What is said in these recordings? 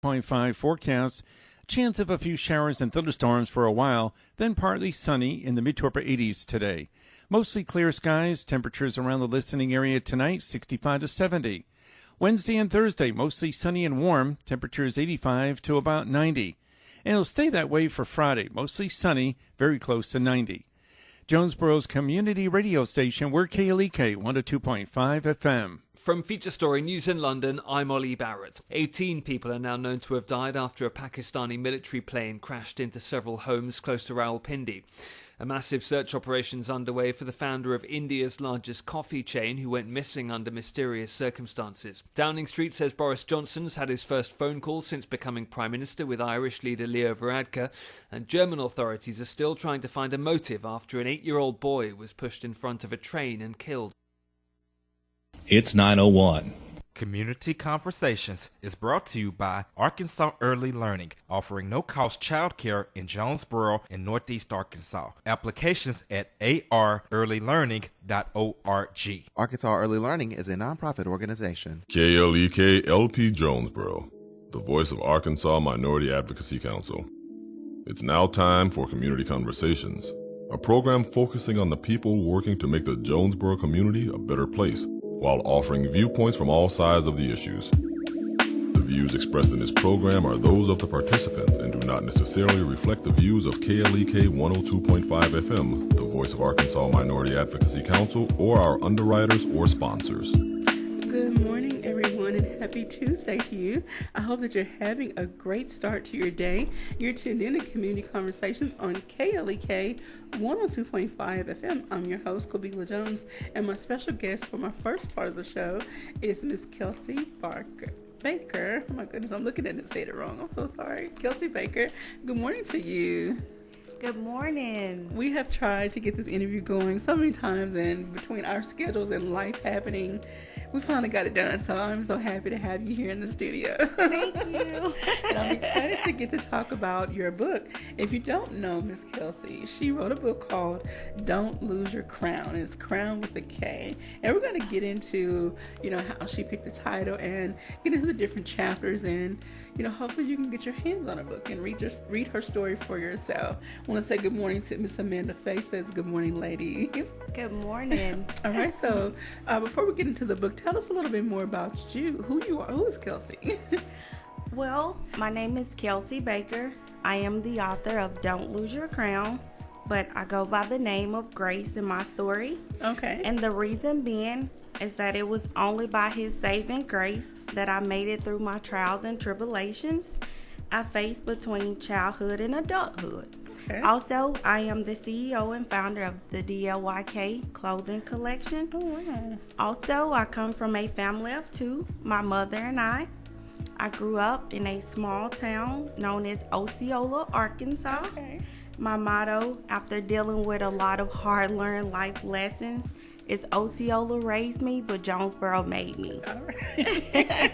0.5 forecast. Chance of a few showers and thunderstorms for a while, then partly sunny in the mid to upper 80s today. Mostly clear skies, temperatures around the listening area tonight, 65 to 70. Wednesday and Thursday, mostly sunny and warm, temperatures 85 to about 90. And it'll stay that way for Friday, mostly sunny, very close to 90. Jonesboro's community radio station, we're KLEK 102.5 FM. From Feature Story News in London, I'm Ollie Barrett. 18 people are now known to have died after a Pakistani military plane crashed into several homes close to Rawalpindi. A massive search operation is underway for the founder of India's largest coffee chain who went missing under mysterious circumstances. Downing Street says Boris Johnson's had his first phone call since becoming Prime Minister with Irish leader Leo Varadkar, and German authorities are still trying to find a motive after an 8-year-old boy was pushed in front of a train and killed. It's 9:01. Community Conversations is brought to you by Arkansas Early Learning, offering no-cost childcare in Jonesboro and Northeast Arkansas. Applications at arearlylearning.org. Arkansas Early Learning is a nonprofit organization. KLEK LP Jonesboro, the voice of Arkansas Minority Advocacy Council. It's now time for Community Conversations, a program focusing on the people working to make the Jonesboro community a better place, while offering viewpoints from all sides of the issues. The views expressed in this program are those of the participants and do not necessarily reflect the views of KLEK 102.5 FM, the voice of Arkansas Minority Advocacy Council, or our underwriters or sponsors. Good morning, everyone, and happy Tuesday to you. I hope that you're having a great start to your day. You're tuned in to Community Conversations on KLEK 102.5 FM. I'm your host, Kobila Jones, and my special guest for my first part of the show is Miss Kelsey Baker. Oh my goodness, I'm looking at it and saying it wrong. I'm so sorry. Kelsey Baker, good morning to you. Good morning. We have tried to get this interview going so many times, and between our schedules and life happening, we finally got it done, so I'm so happy to have you here in the studio. Thank you. And I'm excited to get to talk about your book. If you don't know Miss Kelsey, she wrote a book called Don't Lose Your Crown. It's Crown with a K. And we're going to get into, how she picked the title and get into the different chapters, and, hopefully you can get your hands on a book and read her story for yourself. I want to say good morning to Miss Amanda Faye. Says good morning, ladies. Good morning. All right, so before we get into the book, tell us a little bit more about you, who you are. Who is Kelsey? Well, my name is Kelsey Baker. I am the author of Don't Lose Your Crown, but I go by the name of Grace in my story. Okay. And the reason being is that it was only by His saving grace that I made it through my trials and tribulations I faced between childhood and adulthood. Okay. Also, I am the CEO and founder of the DLYK clothing collection. Oh, wow. Also, I come from a family of two, my mother and I. I grew up in a small town known as Osceola, Arkansas. Okay. My motto, after dealing with a lot of hard-learned life lessons, is Osceola raised me, but Jonesboro made me. All right.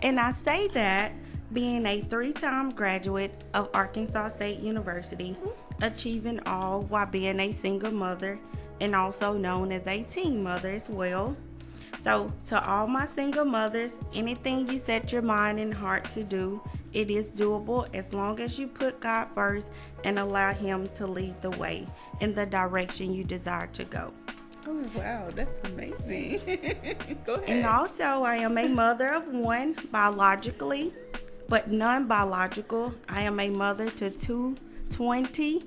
And I say that being a 3-time graduate of Arkansas State University, achieving all while being a single mother and also known as a teen mother as well. So to all my single mothers, anything you set your mind and heart to do, it is doable as long as you put God first and allow Him to lead the way in the direction you desire to go. Oh, wow, that's amazing. Go ahead. And also, I am a mother of one biologically, but non-biological. I am a mother to 20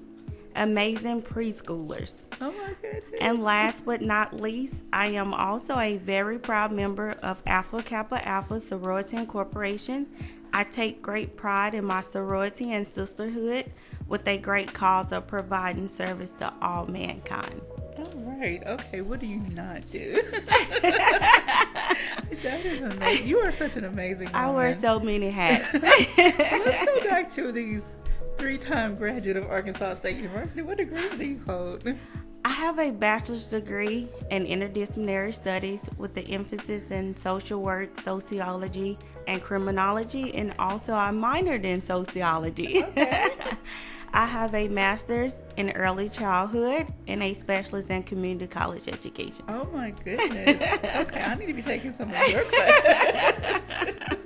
amazing preschoolers. Oh my goodness. And last but not least, I am also a very proud member of Alpha Kappa Alpha Sorority Incorporation. I take great pride in my sorority and sisterhood with a great cause of providing service to all mankind. All right. Okay. What do you not do? That is amazing. You are such an amazing woman. I wear so many hats. So let's go back to these 3-time graduate of Arkansas State University. What degrees do you hold? I have a bachelor's degree in interdisciplinary studies with the emphasis in social work, sociology, and criminology, and also I minored in sociology. Okay. I have a master's in early childhood and a specialist in community college education. Oh my goodness. Okay, I need to be taking some of your classes.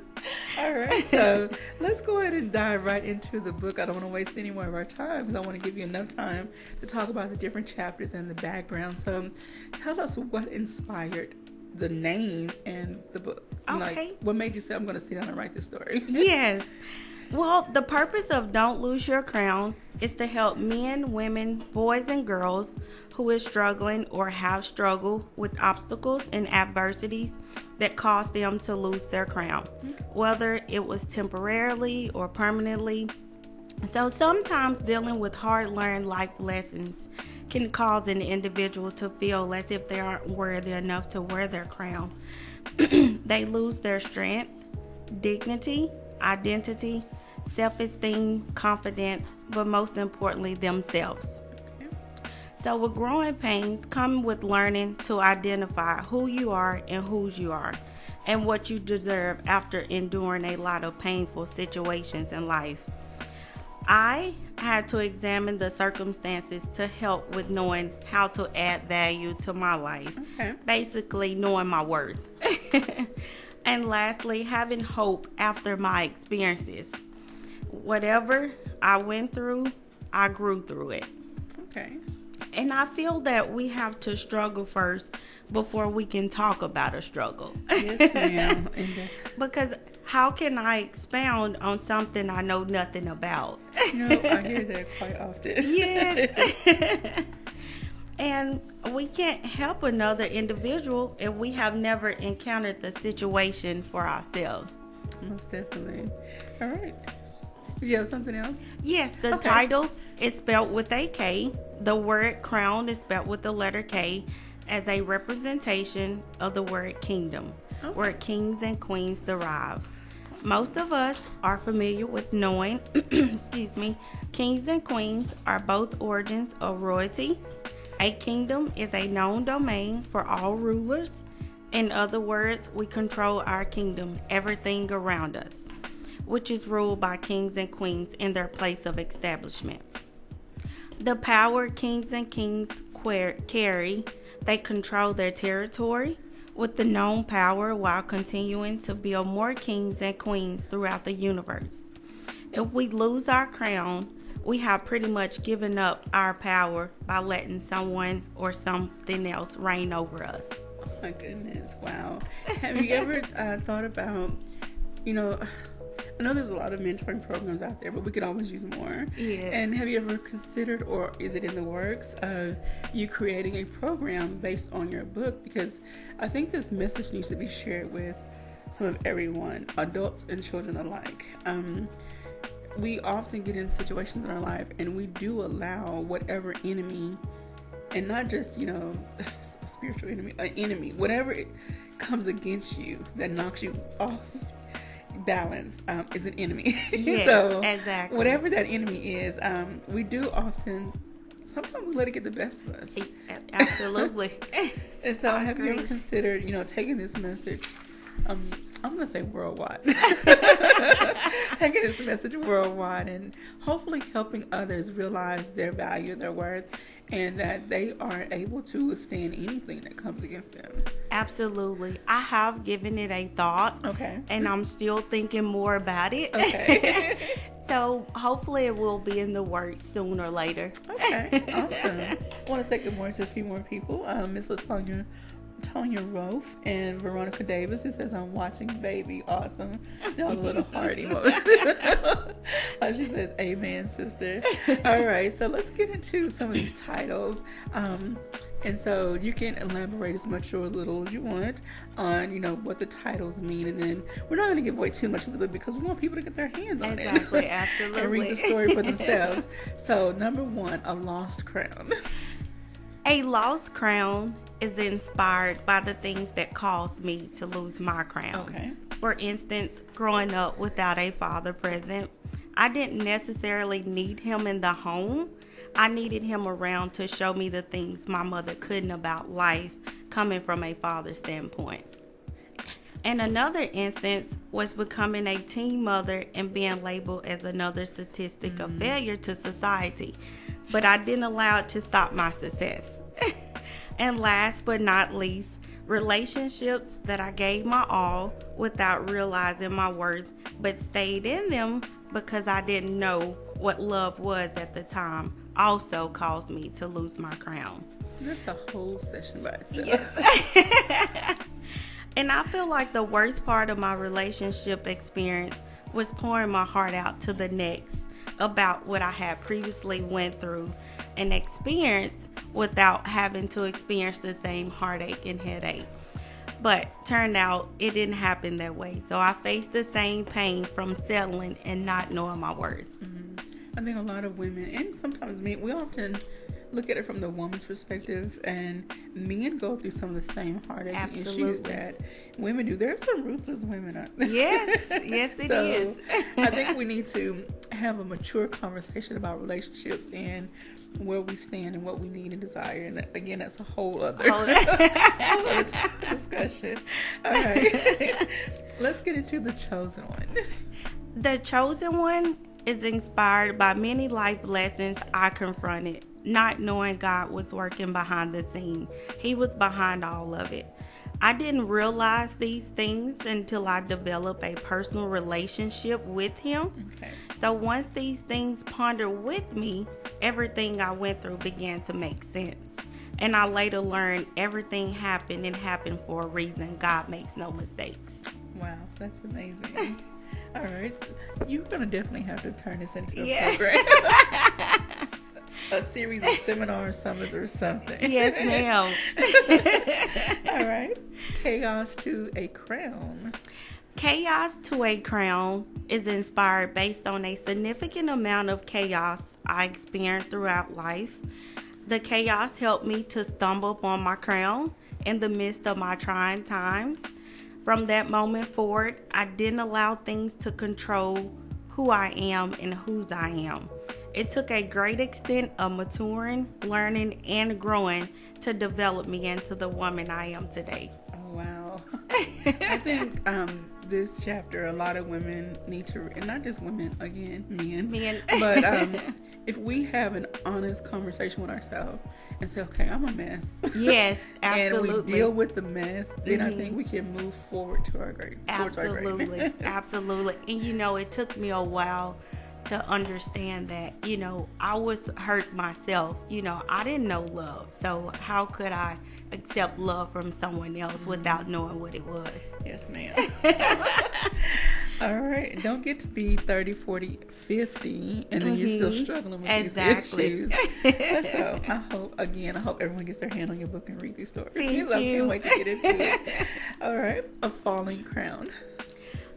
All right, so let's go ahead and dive right into the book. I don't want to waste any more of our time because I want to give you enough time to talk about the different chapters and the background. So tell us what inspired the name and the book. Okay. What made you say, I'm going to sit down and write this story? Yes. Well, the purpose of Don't Lose Your Crown is to help men, women, boys, and girls who is struggling or have struggled with obstacles and adversities that cause them to lose their crown, whether it was temporarily or permanently. So sometimes dealing with hard-learned life lessons can cause an individual to feel as if they aren't worthy enough to wear their crown. They lose their strength, dignity, identity, self-esteem, confidence, but most importantly, themselves. So with growing pains come with learning to identify who you are and whose you are, and what you deserve after enduring a lot of painful situations in life. I had to examine the circumstances to help with knowing how to add value to my life. Okay. Basically, knowing my worth. And lastly, having hope after my experiences. Whatever I went through, I grew through it. Okay. And I feel that we have to struggle first before we can talk about a struggle. Yes, ma'am. Because how can I expound on something I know nothing about? I hear that quite often. Yes. And we can't help another individual if we have never encountered the situation for ourselves. Most definitely. All right. Do you have something else? Yes, the Okay. title is spelled with a K. The word crown is spelled with the letter K as a representation of the word kingdom, where kings and queens derive. Most of us are familiar with knowing, kings and queens are both origins of royalty. A kingdom is a known domain for all rulers. In other words, we control our kingdom, everything around us, which is ruled by kings and queens in their place of establishment. The power kings and queens carry, they control their territory with the known power while continuing to build more kings and queens throughout the universe. If we lose our crown, we have pretty much given up our power by letting someone or something else reign over us. Oh my goodness. Wow. Have you ever thought about, I know there's a lot of mentoring programs out there, but we could always use more. Yeah. And have you ever considered, or is it in the works, of you creating a program based on your book? Because I think this message needs to be shared with some of everyone, adults and children alike. We often get in situations in our life and we do allow whatever enemy, and not just, a spiritual enemy, an enemy, whatever it comes against you that knocks you off balance is an enemy. Yes, so exactly. whatever that enemy is, we do often, sometimes we let it get the best of us. Absolutely. And so I have you agree. ever considered, taking this message, I'm going to say worldwide, taking this message worldwide and hopefully helping others realize their value, their worth, and that they are able to withstand anything that comes against them? Absolutely. I have given it a thought. Okay. And I'm still thinking more about it. Okay. So hopefully it will be in the works sooner or later. Okay, awesome. I want to say good morning to a few more people. Miss Latonya Rofe and Veronica Davis, who says, I'm watching, baby. Awesome. Now a little heart emoji. She says, amen, sister. All right, so let's get into some of these titles. And so you can elaborate as much or a little as you want on, what the titles mean. And then we're not going to give away too much of the book because we want people to get their hands on Exactly, it. absolutely. And read the story for themselves. So number 1, A Lost Crown. A lost crown is inspired by the things that caused me to lose my crown. Okay. For instance, growing up without a father present, I didn't necessarily need him in the home. I needed him around to show me the things my mother couldn't about life coming from a father's standpoint. And another instance was becoming a teen mother and being labeled as another statistic of failure to society. But I didn't allow it to stop my success. And last but not least, relationships that I gave my all without realizing my worth but stayed in them because I didn't know what love was at the time, also caused me to lose my crown. That's a whole session by itself. Yes. And I feel like the worst part of my relationship experience was pouring my heart out to the next about what I had previously went through and experienced without having to experience the same heartache and headache. But turned out it didn't happen that way. So I faced the same pain from settling and not knowing my worth. I think a lot of women, and sometimes men, we often look at it from the woman's perspective, and men go through some of the same heartache and issues that women do. There are some ruthless women out there. Yes, yes it is. I think we need to have a mature conversation about relationships and where we stand and what we need and desire. And again, that's a whole other discussion. All right. Let's get into the chosen one. The chosen one is inspired by many life lessons I confronted, not knowing God was working behind the scene. He was behind all of it. I didn't realize these things until I developed a personal relationship with Him. Okay. So once these things pondered with me, everything I went through began to make sense. And I later learned everything happened for a reason. God makes no mistakes. Wow, that's amazing. All right. You're going to definitely have to turn this into a program. A series of seminars, summits, or something. Yes, ma'am. All right. Chaos to a Crown. Chaos to a Crown is inspired based on a significant amount of chaos I experienced throughout life. The chaos helped me to stumble upon my crown in the midst of my trying times. From that moment forward, I didn't allow things to control who I am and whose I am. It took a great extent of maturing, learning, and growing to develop me into the woman I am today. Oh, wow. I think this chapter, a lot of women need to, and not just women, again, men. But if we have an honest conversation with ourselves and say, okay, I'm a mess. Yes, absolutely. And we deal with the mess, then I think we can move forward to our great. Absolutely, absolutely. And it took me a while to understand that, I was hurt myself. I didn't know love. So how could I accept love from someone else without knowing what it was? Yes, ma'am. All right. Don't get to be 30, 40, 50, and then you're still struggling with these issues. So I hope everyone gets their hand on your book and read these stories. Thank you. I can't wait to get into it. All right. A falling crown.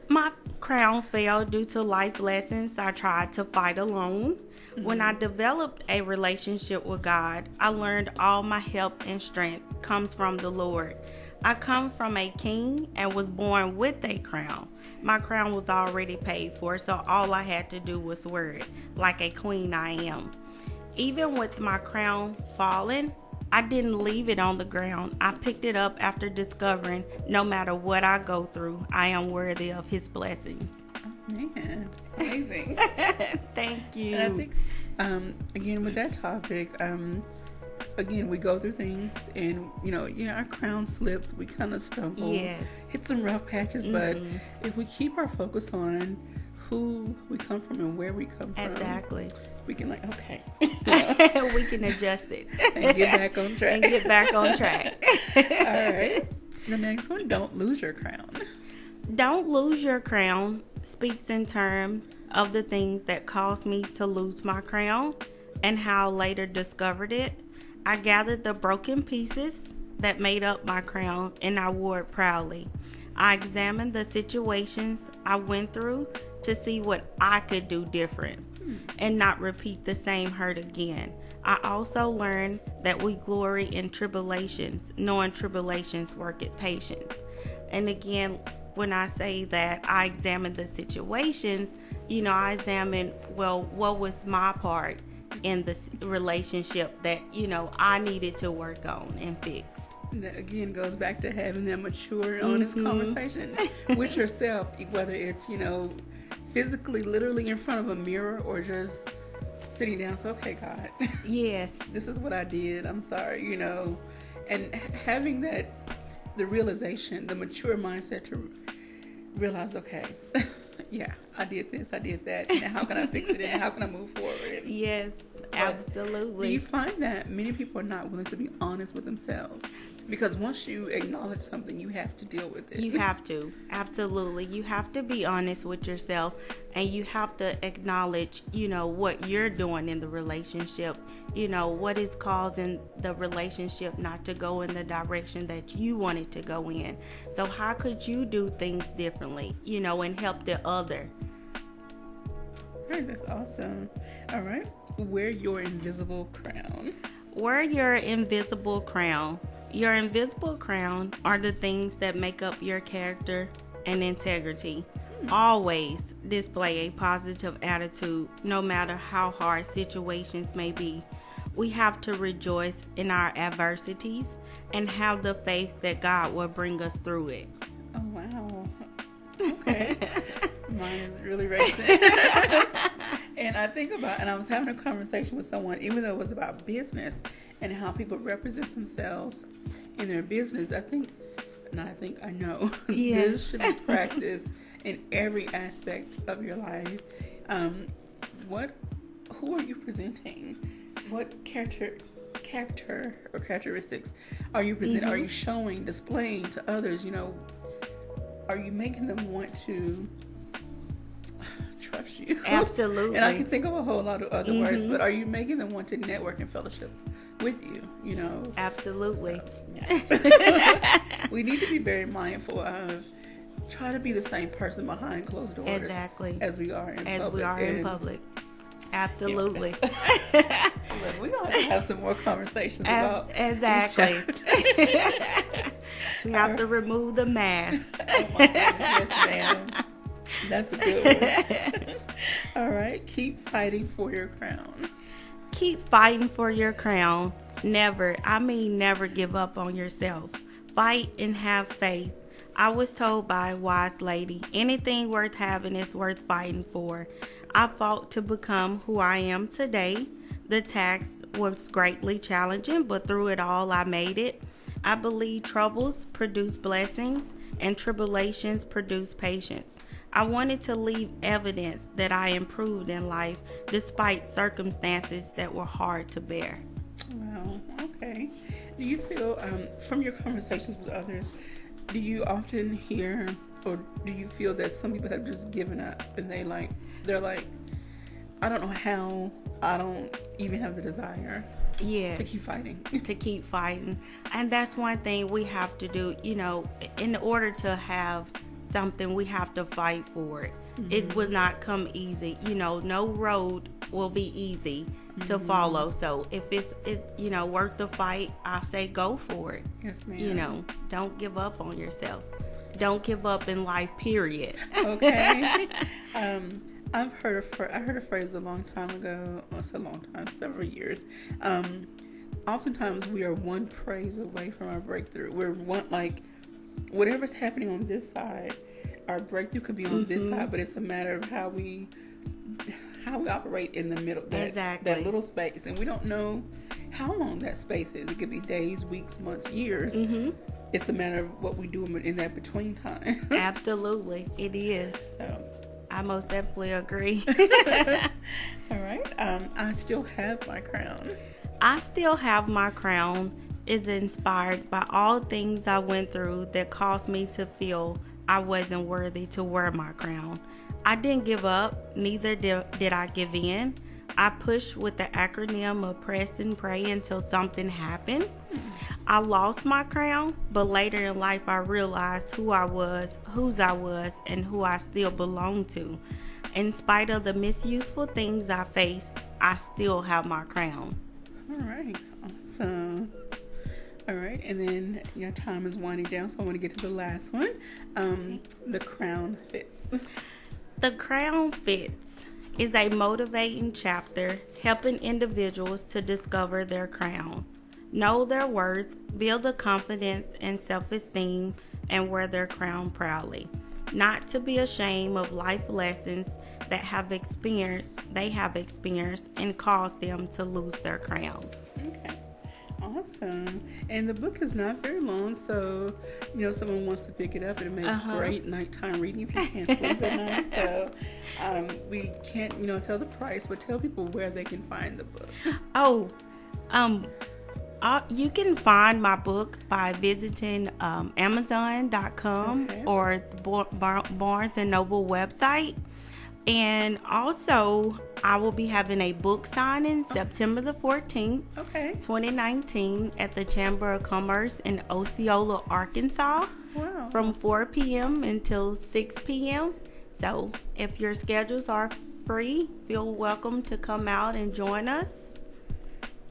My crown fell due to life lessons I tried to fight alone. When I developed a relationship with God, I learned all my help and strength comes from the Lord. I come from a king and was born with a crown. My crown was already paid for, so all I had to do was wear it, like a queen I am. Even with my crown falling, I didn't leave it on the ground. I picked it up after discovering no matter what I go through, I am worthy of His blessings. Oh, man, amazing. Thank you. And I think, again, with that topic, again, we go through things and, our crown slips, we kind of stumble, hit some rough patches, but if we keep our focus on who we come from and where we come from, exactly, we can okay. We can adjust it. And get back on track. All right. The next one, don't lose your crown. Don't lose your crown speaks in terms of the things that caused me to lose my crown and how I later discovered it. I gathered the broken pieces that made up my crown and I wore it proudly. I examined the situations I went through to see what I could do different and not repeat the same hurt again. I also learned that we glory in tribulations, knowing tribulations work at patience. And again, when I say that I examined the situations, I examined, what was my part in the relationship that, I needed to work on and fix. That again goes back to having that mature, honest conversation with yourself, whether it's, physically, literally in front of a mirror or just sitting down. So, okay, God. Yes. This is what I did. I'm sorry, and having the realization, the mature mindset to realize, okay, yeah, I did this, I did that, and how can I fix it, and how can I move forward? Yes, absolutely. Do you find that many people are not willing to be honest with themselves? Because once you acknowledge something, you have to deal with it. You have to. Absolutely. You have to be honest with yourself, and you have to acknowledge, what you're doing in the relationship, what is causing the relationship not to go in the direction that you want it to go in. So how could you do things differently, and help the other? Right, that's awesome. All right. Wear your invisible crown. Wear your invisible crown. Your invisible crown are the things that make up your character and integrity. Always display a positive attitude, no matter how hard situations may be. We have to rejoice in our adversities and have the faith that God will bring us through it. Oh, wow. Okay. Mine is really racing. And I was having a conversation with someone, even though it was about business and how people represent themselves in their business. I know Yes. this should be practiced in every aspect of your life. Who are you presenting? What character or characteristics are you presenting? Are you showing, displaying to others? Are you making them want to trust you? Absolutely. And I can think of a whole lot of other words, but are you making them want to network and fellowship with you? Absolutely. So, yeah. We need to be very mindful of try to be the same person behind closed doors as we are in public. Absolutely. Yes. Look, we're going to have some more conversations about exactly. We have to remove the mask. Oh my goodness, yes, ma'am. That's a good one. All right. Keep fighting for your crown. Keep fighting for your crown. Never give up on yourself. Fight and have faith. I was told by a wise lady, anything worth having is worth fighting for. I fought to become who I am today. The task was greatly challenging, but through it all, I made it. I believe troubles produce blessings and tribulations produce patience. I wanted to leave evidence that I improved in life despite circumstances that were hard to bear. Wow, okay. Do you feel, from your conversations with others, do you often hear or do you feel that some people have just given up and they're like, I don't know how, I don't even have the desire to keep fighting? And that's one thing we have to do, in order to have something, we have to fight for it. It will not come easy. No road will be easy to follow. So if it's worth the fight, I say go for it. Yes, ma'am. Don't give up on yourself. Don't give up in life, period. Okay. I heard a phrase a long time ago. Well, it's a long time, several years. Oftentimes we are one praise away from our breakthrough. We're whatever's happening on this side, our breakthrough could be on this side, but it's a matter of how we operate in the middle, that little space, and we don't know how long that space is. It could be days, weeks, months, years. It's a matter of what we do in that between time. Absolutely, it is. So, I most definitely agree. All right. I still have my crown. I still have my crown is inspired by all things I went through that caused me to feel I wasn't worthy to wear my crown. I didn't give up, neither did I give in. I pushed with the acronym of press and pray until something happened. I lost my crown, but later in life I realized who I was, whose I was, and who I still belong to. In spite of the misuseful things I faced, I still have my crown. All right, awesome. All right, and then your time is winding down, so I want to get to the last one. The crown fits. The crown fits is a motivating chapter helping individuals to discover their crown, know their worth, build the confidence and self-esteem, and wear their crown proudly. Not to be ashamed of life lessons they have experienced and caused them to lose their crown. Okay. Awesome. Awesome. And the book is not very long, so, someone wants to pick it up. It'll make great nighttime reading if you can't sleep at night. So we can't, tell the price, but tell people where they can find the book. You can find my book by visiting Amazon.com or Barnes & Noble website. And also, I will be having a book signing September the 14th, 2019 at the Chamber of Commerce in Osceola, Arkansas, from 4 p.m. until 6 p.m. So if your schedules are free, feel welcome to come out and join us.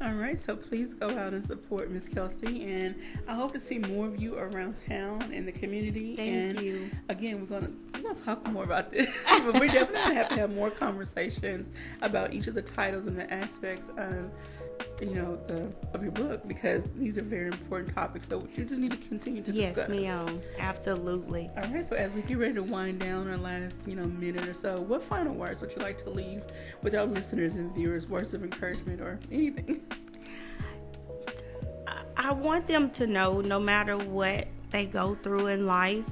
All right, so please go out and support Miss Kelsey, and I hope to see more of you around town in the community. Thank you. Again, we're gonna talk more about this, but we're definitely gonna have to have more conversations about each of the titles and the aspects of of your book, because these are very important topics. So you just need to continue to discuss. Yes, ma'am. Absolutely. All right. So as we get ready to wind down our last minute or so, what final words would you like to leave with our listeners and viewers? Words of encouragement or anything? I want them to know, no matter what they go through in life,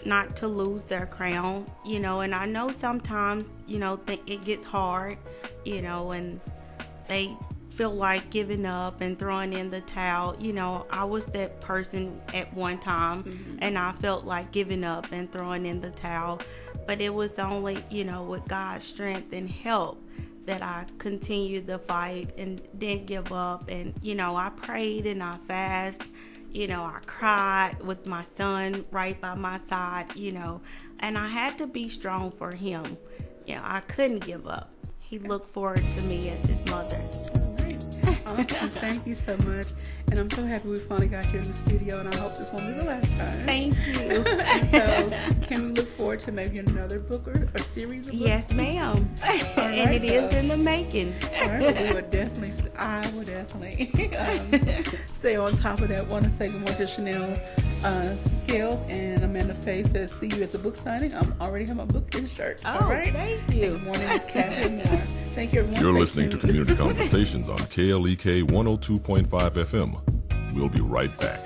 not to lose their crown. And I know sometimes it gets hard, and they feel like giving up and throwing in the towel. I was that person at one time, and I felt like giving up and throwing in the towel, but it was only with God's strength and help that I continued the fight and didn't give up. And I prayed and I fasted, I cried with my son right by my side, and I had to be strong for him. I couldn't give up. He looked forward to me as his mother. Awesome. Thank you so much. And I'm so happy we finally got you in the studio, and I hope this won't be the last time. Thank you. So can we look forward to maybe another book or a series of books? Yes, ma'am. And it is in the making. All right, well, I will definitely stay on top of that. Want to say good morning to Chanel Scale and Amanda Faye says, see you at the book signing. I'm already have my book in shirt. Oh, all right. Thank you. Good morning, Miss Catherine Moore. Thank you, everyone. You're listening to Community Conversations on KLEK 102.5 FM. We'll be right back.